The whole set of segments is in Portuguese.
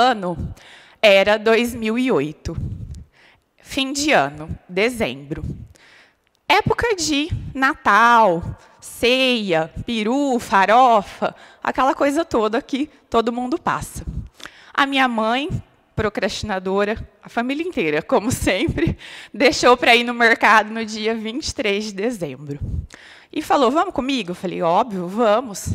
ano era 2008. Fim de ano, dezembro. Época de Natal, ceia, peru, farofa, aquela coisa toda que todo mundo passa. A minha mãe, procrastinadora, a família inteira, como sempre, deixou para ir no mercado no dia 23 de dezembro. E falou, vamos comigo? Eu falei, óbvio, vamos.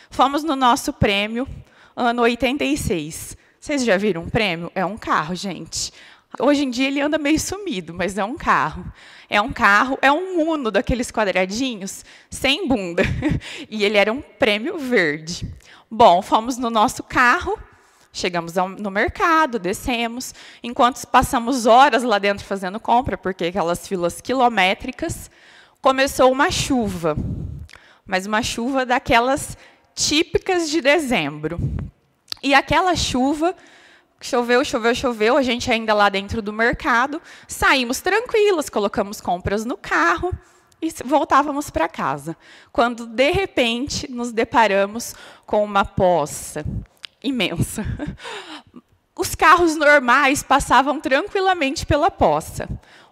Fomos no nosso prêmio, ano 86. Vocês já viram um prêmio? É um carro, gente. Hoje em dia ele anda meio sumido, mas é um carro. É um carro, é um Uno daqueles quadradinhos, sem bunda. E ele era um prêmio verde. Bom, fomos no nosso carro, chegamos no mercado, descemos. Enquanto passamos horas lá dentro fazendo compra, porque aquelas filas quilométricas, começou uma chuva. Mas uma chuva daquelas típicas de dezembro. E aquela chuva... Choveu, choveu, choveu, a gente ainda lá dentro do mercado, saímos tranquilos, colocamos compras no carro e voltávamos para casa. Quando, de repente, nos deparamos com uma poça imensa. Os carros normais passavam tranquilamente pela poça.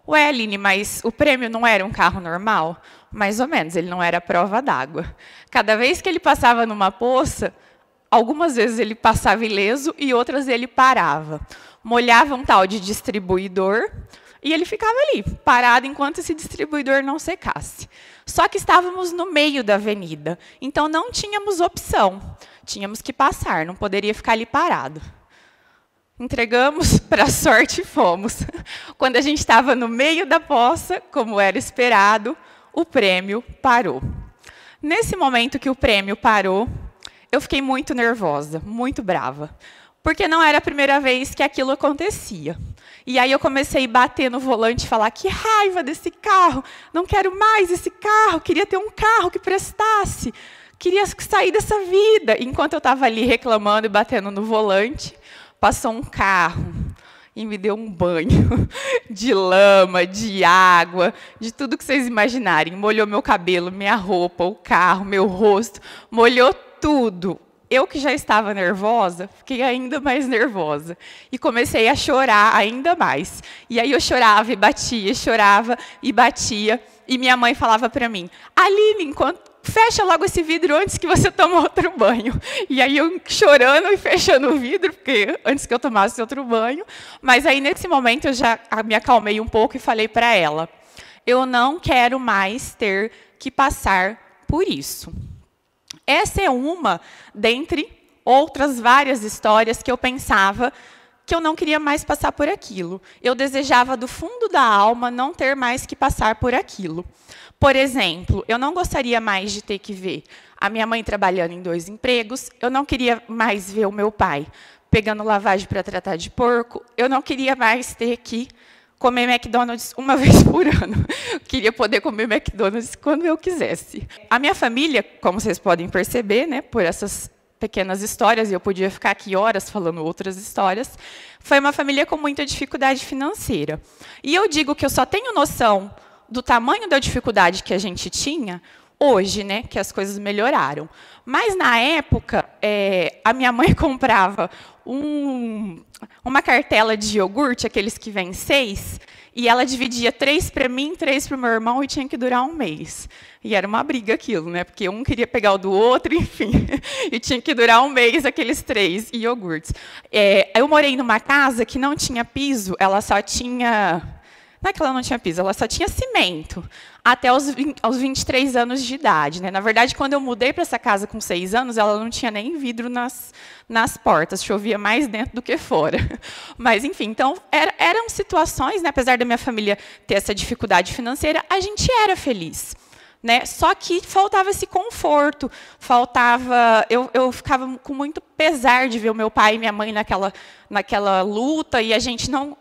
Ué, Aline, mas o prêmio não era um carro normal? Mais ou menos, ele não era prova d'água. Cada vez que ele passava numa poça, algumas vezes ele passava ileso e outras ele parava. Molhava um tal de distribuidor e ele ficava ali, parado, enquanto esse distribuidor não secasse. Só que estávamos no meio da avenida, então não tínhamos opção. Tínhamos que passar, não poderia ficar ali parado. Entregamos, para a sorte, e fomos. Quando a gente estava no meio da poça, como era esperado, o prêmio parou. Nesse momento que o prêmio parou, eu fiquei muito nervosa, muito brava, porque não era a primeira vez que aquilo acontecia. E aí eu comecei a bater no volante e falar, que raiva desse carro, não quero mais esse carro, queria ter um carro que prestasse, queria sair dessa vida. Enquanto eu estava ali reclamando e batendo no volante, passou um carro e me deu um banho de lama, de água, de tudo que vocês imaginarem. Molhou meu cabelo, minha roupa, o carro, meu rosto, molhou tudo. Eu que já estava nervosa, fiquei ainda mais nervosa. E comecei a chorar ainda mais. E aí eu chorava e batia, chorava e batia. E minha mãe falava para mim, Aline, fecha logo esse vidro antes que você tome outro banho. E aí eu chorando e fechando o vidro, porque antes que eu tomasse outro banho. Mas aí nesse momento eu já me acalmei um pouco e falei para ela, eu não quero mais ter que passar por isso. Essa é uma dentre outras várias histórias que eu pensava que eu não queria mais passar por aquilo. Eu desejava do fundo da alma não ter mais que passar por aquilo. Por exemplo, eu não gostaria mais de ter que ver a minha mãe trabalhando em 2 empregos, eu não queria mais ver o meu pai pegando lavagem para tratar de porco, eu não queria mais ter que comer McDonald's uma vez por ano. Eu queria poder comer McDonald's quando eu quisesse. A minha família, como vocês podem perceber, né, por essas pequenas histórias, e eu podia ficar aqui horas falando outras histórias, foi uma família com muita dificuldade financeira. E eu digo que eu só tenho noção do tamanho da dificuldade que a gente tinha hoje, né, que as coisas melhoraram. Mas, na época, a minha mãe comprava uma cartela de iogurte, aqueles que vêm 6, e ela dividia 3 para mim, 3 para o meu irmão, e tinha que durar um mês. E era uma briga aquilo, né? Porque um queria pegar o do outro, enfim. E tinha que durar um mês aqueles 3 iogurtes. Eu morei numa casa que não tinha piso, ela só tinha... Não é que ela não tinha piso, ela só tinha cimento, até aos 23 anos de idade. Né? Na verdade, quando eu mudei para essa casa com 6 anos, ela não tinha nem vidro nas portas, chovia mais dentro do que fora. Mas, enfim, então, eram situações, né, apesar da minha família ter essa dificuldade financeira, a gente era feliz. Né? Só que faltava esse conforto, eu ficava com muito pesar de ver o meu pai e minha mãe naquela luta, e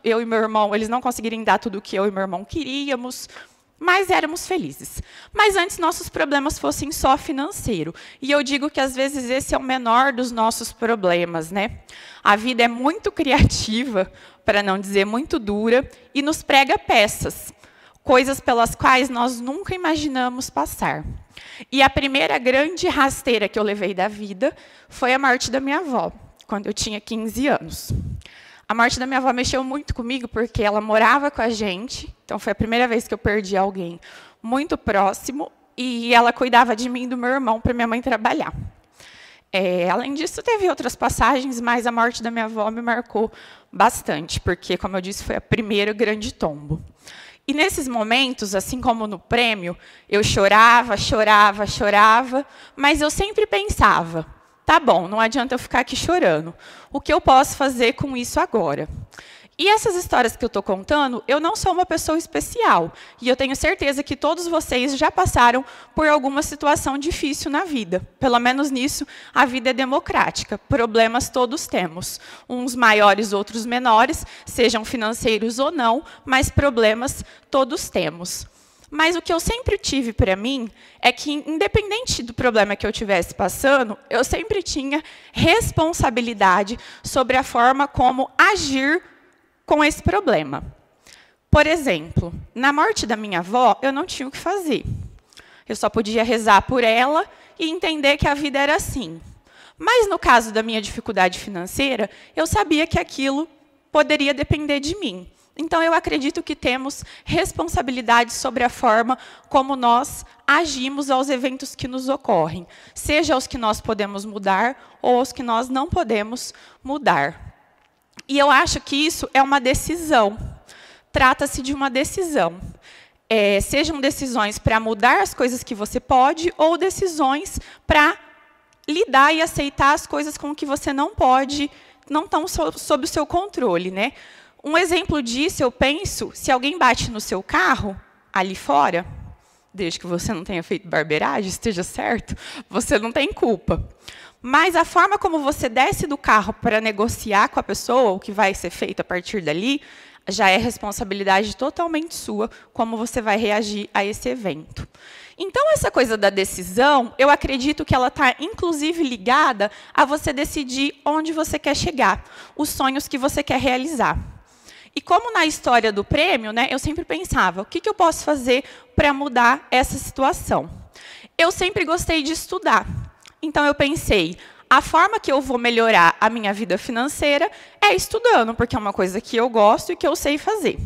eu e meu irmão, eles não conseguirem dar tudo o que eu e meu irmão queríamos, mas éramos felizes. Mas antes nossos problemas fossem só financeiro. E eu digo que às vezes esse é o menor dos nossos problemas, né? A vida é muito criativa, para não dizer muito dura, e nos prega peças. Coisas pelas quais nós nunca imaginamos passar. E a primeira grande rasteira que eu levei da vida foi a morte da minha avó. quando eu tinha 15 anos. A morte da minha avó mexeu muito comigo, porque ela morava com a gente, então foi a primeira vez que eu perdi alguém muito próximo, e ela cuidava de mim e do meu irmão para minha mãe trabalhar. Além disso, teve outras passagens, mas a morte da minha avó me marcou bastante, porque, como eu disse, foi o primeiro grande tombo. E nesses momentos, assim como no prêmio, eu chorava, chorava, chorava, mas eu sempre pensava, tá bom, não adianta eu ficar aqui chorando. O que eu posso fazer com isso agora? E essas histórias que eu estou contando, eu não sou uma pessoa especial. E eu tenho certeza que todos vocês já passaram por alguma situação difícil na vida. Pelo menos nisso, a vida é democrática. Problemas todos temos. Uns maiores, outros menores, sejam financeiros ou não, mas problemas todos temos. Mas o que eu sempre tive para mim é que, independente do problema que eu estivesse passando, eu sempre tinha responsabilidade sobre a forma como agir com esse problema. Por exemplo, na morte da minha avó, eu não tinha o que fazer. Eu só podia rezar por ela e entender que a vida era assim. Mas, no caso da minha dificuldade financeira, eu sabia que aquilo poderia depender de mim. Então, eu acredito que temos responsabilidade sobre a forma como nós agimos aos eventos que nos ocorrem, seja os que nós podemos mudar ou os que nós não podemos mudar. E eu acho que isso é uma decisão. Trata-se de uma decisão. Sejam decisões para mudar as coisas que você pode ou decisões para lidar e aceitar as coisas com que você não pode, não estão sob o seu controle, né? Um exemplo disso, eu penso, se alguém bate no seu carro, ali fora, desde que você não tenha feito barbeiragem, esteja certo, você não tem culpa. Mas a forma como você desce do carro para negociar com a pessoa, o que vai ser feito a partir dali, já é responsabilidade totalmente sua, como você vai reagir a esse evento. Então, essa coisa da decisão, eu acredito que ela está, inclusive, ligada a você decidir onde você quer chegar, os sonhos que você quer realizar. E como na história do prêmio, né, eu sempre pensava, o que eu posso fazer para mudar essa situação? Eu sempre gostei de estudar. Então, eu pensei, a forma que eu vou melhorar a minha vida financeira é estudando, porque é uma coisa que eu gosto e que eu sei fazer.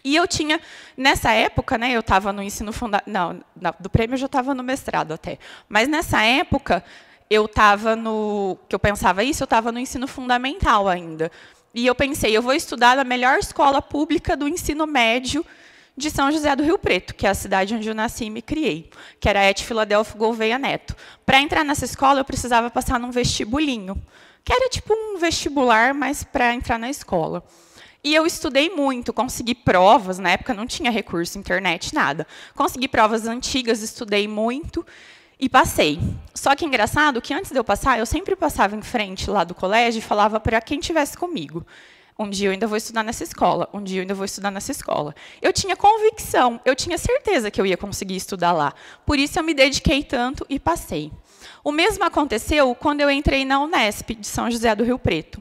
E eu tinha, nessa época, né, eu estava no ensino fundamental, não, do prêmio eu já estava no mestrado até, mas nessa época, eu estava no, que eu pensava isso, eu estava no ensino fundamental ainda. E eu pensei, eu vou estudar na melhor escola pública do ensino médio de São José do Rio Preto, que é a cidade onde eu nasci e me criei, que era a Et Filadélfio Gouveia Neto. Para entrar nessa escola, eu precisava passar num vestibulinho, que era tipo um vestibular, mas para entrar na escola. E eu estudei muito, consegui provas, na época não tinha recurso, internet, nada. Consegui provas antigas, estudei muito e passei. Só que engraçado que antes de eu passar, eu sempre passava em frente lá do colégio e falava para quem estivesse comigo. Um dia eu ainda vou estudar nessa escola, um dia eu ainda vou estudar nessa escola. Eu tinha convicção, eu tinha certeza que eu ia conseguir estudar lá. Por isso eu me dediquei tanto e passei. O mesmo aconteceu quando eu entrei na Unesp, de São José do Rio Preto.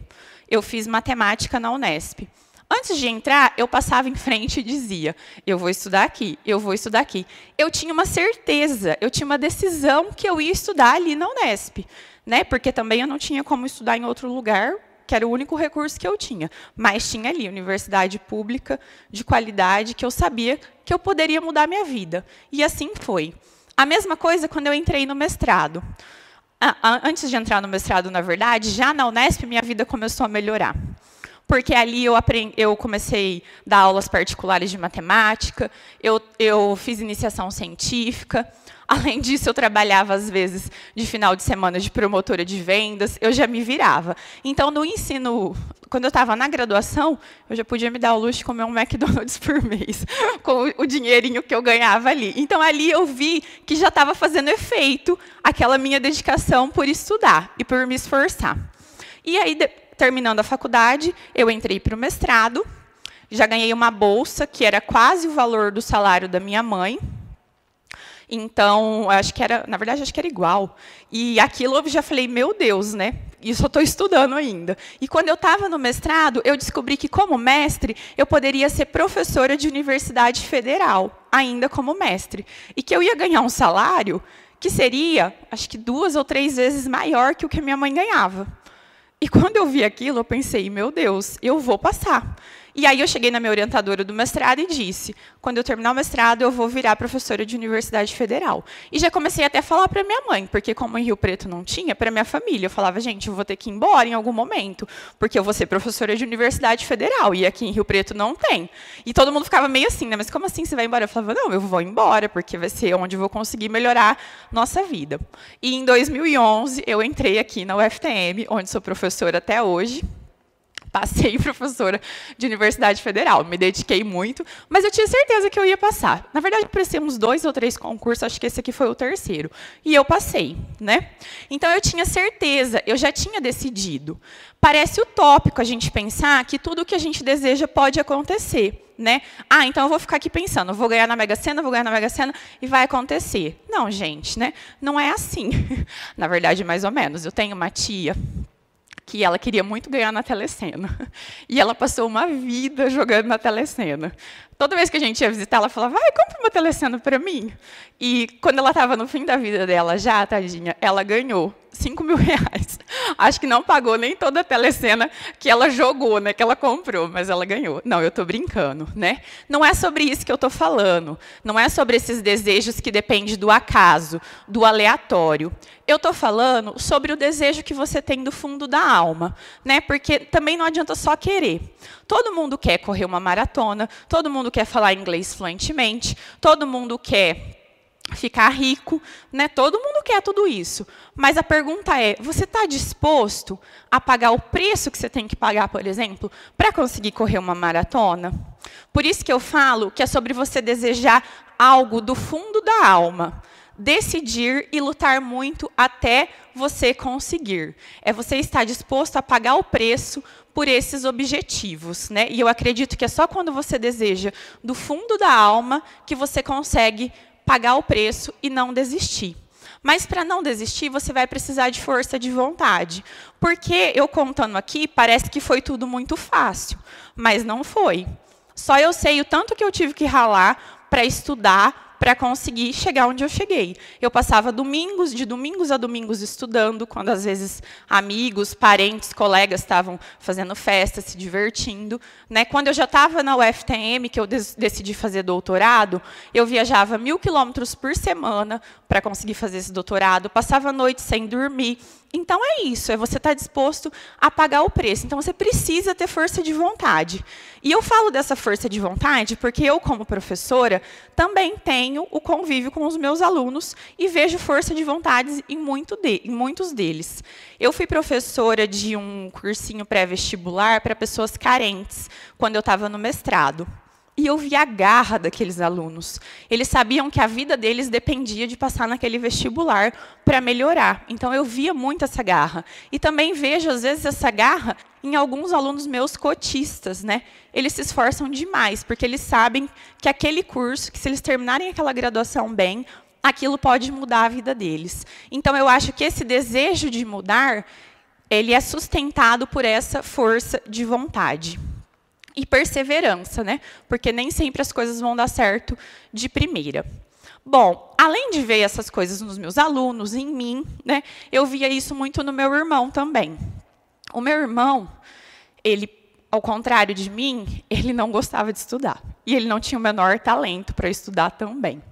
Eu fiz matemática na Unesp. Antes de entrar, eu passava em frente e dizia, eu vou estudar aqui, eu vou estudar aqui. Eu tinha uma certeza, eu tinha uma decisão que eu ia estudar ali na Unesp, né? Porque também eu não tinha como estudar em outro lugar, que era o único recurso que eu tinha. Mas tinha ali, universidade pública, de qualidade, que eu sabia que eu poderia mudar a minha vida. E assim foi. A mesma coisa quando eu entrei no mestrado. Antes de entrar no mestrado, na verdade, já na Unesp, minha vida começou a melhorar. Porque ali eu comecei a dar aulas particulares de matemática, eu fiz iniciação científica. Além disso, eu trabalhava, às vezes, de final de semana de promotora de vendas, eu já me virava. Então, no ensino, quando eu estava na graduação, eu já podia me dar o luxo de comer um McDonald's por mês, com o dinheirinho que eu ganhava ali. Então, ali eu vi que já estava fazendo efeito aquela minha dedicação por estudar e por me esforçar. E aí, terminando a faculdade, eu entrei para o mestrado, já ganhei uma bolsa, que era quase o valor do salário da minha mãe. Então, acho que era, na verdade, acho que era igual. E aquilo eu já falei, meu Deus, né? Isso eu estou estudando ainda. E quando eu estava no mestrado, eu descobri que, como mestre, eu poderia ser professora de universidade federal, ainda como mestre. E que eu ia ganhar um salário que seria, acho que 2 ou 3 vezes maior que o que a minha mãe ganhava. E quando eu vi aquilo, eu pensei, meu Deus, eu vou passar. E aí eu cheguei na minha orientadora do mestrado e disse, quando eu terminar o mestrado, eu vou virar professora de universidade federal. E já comecei até a falar para minha mãe, porque como em Rio Preto não tinha, para minha família, eu falava, gente, eu vou ter que ir embora em algum momento, porque eu vou ser professora de universidade federal, e aqui em Rio Preto não tem. E todo mundo ficava meio assim, né? Mas como assim você vai embora? Eu falava, não, eu vou embora, porque vai ser onde eu vou conseguir melhorar nossa vida. E em 2011, eu entrei aqui na UFTM, onde sou professora até hoje. Passei professora de Universidade Federal, me dediquei muito, mas eu tinha certeza que eu ia passar. Na verdade, eu prestei uns 2 ou 3 concursos, acho que esse aqui foi o terceiro. E eu passei, né? Então, eu tinha certeza, eu já tinha decidido. Parece utópico a gente pensar que tudo o que a gente deseja pode acontecer, né? Ah, então eu vou ficar aqui pensando, vou ganhar na Mega Sena, vou ganhar na Mega Sena, e vai acontecer. Não, gente, né? Não é assim. Na verdade, mais ou menos. Eu tenho uma tia que ela queria muito ganhar na Telecena. E ela passou uma vida jogando na Telecena. Toda vez que a gente ia visitar, ela falava, vai, compra uma Telecena para mim. E quando ela estava no fim da vida dela já, tadinha, ela ganhou 5 mil reais. Acho que não pagou nem toda a Telecena que ela jogou, né, que ela comprou, mas ela ganhou. Não, eu estou brincando, né? Não é sobre isso que eu estou falando. Não é sobre esses desejos que dependem do acaso, do aleatório. Eu estou falando sobre o desejo que você tem do fundo da alma, né? Porque também não adianta só querer. Todo mundo quer correr uma maratona, todo mundo quer falar inglês fluentemente, todo mundo quer ficar rico, né? Todo mundo quer tudo isso. Mas a pergunta é, você está disposto a pagar o preço que você tem que pagar, por exemplo, para conseguir correr uma maratona? Por isso que eu falo que é sobre você desejar algo do fundo da alma. Decidir e lutar muito até você conseguir. É você estar disposto a pagar o preço por esses objetivos, né? E eu acredito que é só quando você deseja do fundo da alma que você consegue pagar o preço e não desistir. Mas para não desistir, você vai precisar de força de vontade. Porque eu contando aqui, parece que foi tudo muito fácil, mas não foi. Só eu sei o tanto que eu tive que ralar para estudar, para conseguir chegar onde eu cheguei. Eu passava de domingos a domingos estudando, quando às vezes amigos, parentes, colegas estavam fazendo festa, se divertindo, né? Quando eu já estava na UFTM, que eu decidi fazer doutorado, eu viajava 1.000 quilômetros por semana para conseguir fazer esse doutorado, passava a noite sem dormir. Então, é isso, é você estar disposto a pagar o preço. Então, você precisa ter força de vontade. E eu falo dessa força de vontade porque eu, como professora, também tenho o convívio com os meus alunos e vejo força de vontade em muitos deles. Eu fui professora de um cursinho pré-vestibular para pessoas carentes, quando eu estava no mestrado. E eu vi a garra daqueles alunos. Eles sabiam que a vida deles dependia de passar naquele vestibular para melhorar. Então, eu via muito essa garra. E também vejo, às vezes, essa garra em alguns alunos meus cotistas, né? Eles se esforçam demais, porque eles sabem que aquele curso, que se eles terminarem aquela graduação bem, aquilo pode mudar a vida deles. Então, eu acho que esse desejo de mudar, ele é sustentado por essa força de vontade. E perseverança, né? Porque nem sempre as coisas vão dar certo de primeira. Bom, além de ver essas coisas nos meus alunos, em mim, né, eu via isso muito no meu irmão também. O meu irmão, ele, ao contrário de mim, ele não gostava de estudar. E ele não tinha o menor talento para estudar também.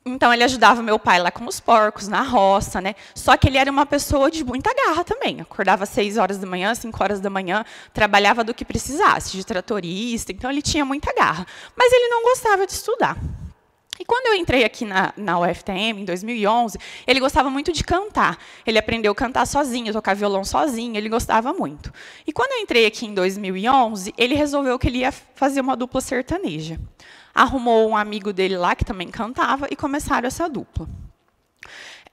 Então, ele ajudava meu pai lá com os porcos, na roça, né? Só que ele era uma pessoa de muita garra também. Acordava às 6 horas da manhã, 5 horas da manhã, trabalhava do que precisasse, de tratorista, então ele tinha muita garra. Mas ele não gostava de estudar. E quando eu entrei aqui na UFTM, em 2011, ele gostava muito de cantar. Ele aprendeu a cantar sozinho, tocar violão sozinho, ele gostava muito. E quando eu entrei aqui em 2011, ele resolveu que ele ia fazer uma dupla sertaneja. Arrumou um amigo dele lá, que também cantava, e começaram essa dupla.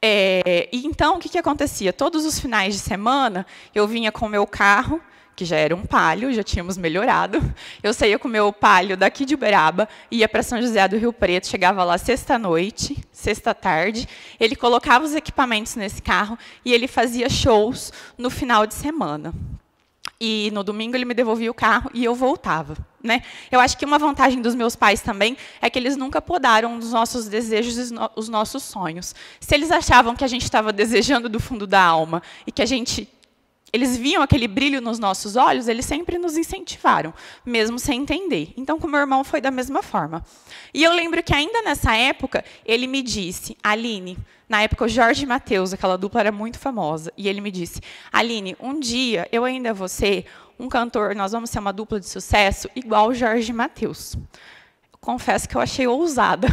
E então, o que acontecia? Todos os finais de semana, eu vinha com o meu carro, que já era um Palio, já tínhamos melhorado. Eu saía com o meu Palio daqui de Uberaba, ia para São José do Rio Preto, chegava lá sexta-noite, sexta-tarde, ele colocava os equipamentos nesse carro e ele fazia shows no final de semana. E no domingo ele me devolvia o carro e eu voltava, né? Eu acho que uma vantagem dos meus pais também é que eles nunca podaram os nossos desejos e os nossos sonhos. Se eles achavam que a gente estava desejando do fundo da alma e que a gente Eles viam aquele brilho nos nossos olhos, eles sempre nos incentivaram, mesmo sem entender. Então, com o meu irmão foi da mesma forma. E eu lembro que ainda nessa época, ele me disse, Aline, na época o Jorge Mateus, aquela dupla era muito famosa, e ele me disse, Aline, um dia eu ainda vou ser um cantor, nós vamos ser uma dupla de sucesso igual o Jorge Mateus. Confesso que eu achei ousada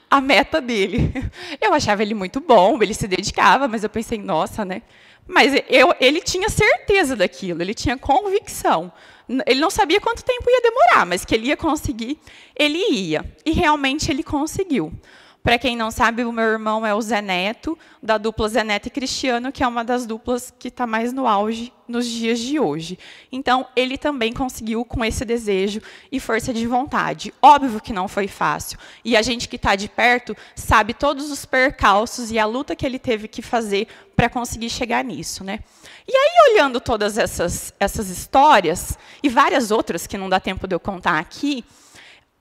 a meta dele. Eu achava ele muito bom, ele se dedicava, mas eu pensei, nossa, né? Mas ele tinha certeza daquilo, ele tinha convicção. Ele não sabia quanto tempo ia demorar, mas que ele ia conseguir, ele ia. E realmente ele conseguiu. Para quem não sabe, o meu irmão é o Zé Neto, da dupla Zé Neto e Cristiano, que é uma das duplas que está mais no auge nos dias de hoje. Então, ele também conseguiu com esse desejo e força de vontade. Óbvio que não foi fácil. E a gente que está de perto sabe todos os percalços e a luta que ele teve que fazer para conseguir chegar nisso, né? E aí, olhando todas essas histórias, e várias outras que não dá tempo de eu contar aqui,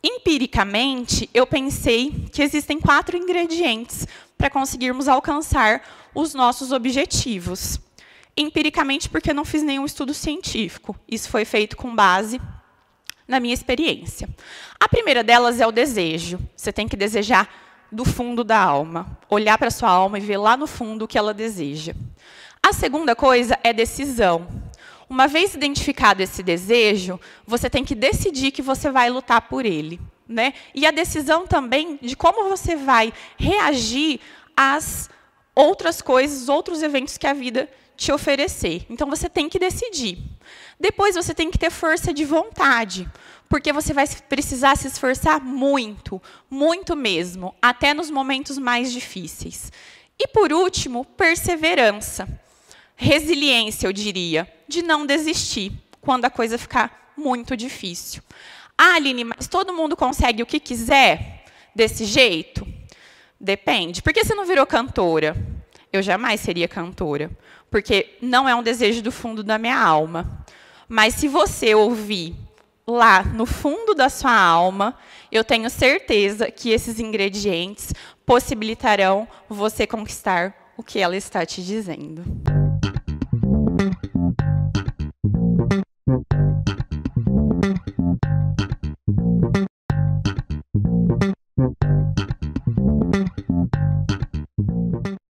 empiricamente, eu pensei que existem 4 ingredientes para conseguirmos alcançar os nossos objetivos. Empiricamente, porque eu não fiz nenhum estudo científico. Isso foi feito com base na minha experiência. A primeira delas é o desejo. Você tem que desejar do fundo da alma. Olhar para a sua alma e ver lá no fundo o que ela deseja. A segunda coisa é decisão. Uma vez identificado esse desejo, você tem que decidir que você vai lutar por ele, né? E a decisão também de como você vai reagir às outras coisas, outros eventos que a vida te oferecer. Então, você tem que decidir. Depois, você tem que ter força de vontade, porque você vai precisar se esforçar muito, muito mesmo, até nos momentos mais difíceis. E, por último, perseverança. Resiliência, eu diria, de não desistir quando a coisa ficar muito difícil. Ah, Aline, mas todo mundo consegue o que quiser desse jeito? Depende. Por que você não virou cantora? Eu jamais seria cantora, porque não é um desejo do fundo da minha alma. Mas se você ouvir lá no fundo da sua alma, eu tenho certeza que esses ingredientes possibilitarão você conquistar o que ela está te dizendo.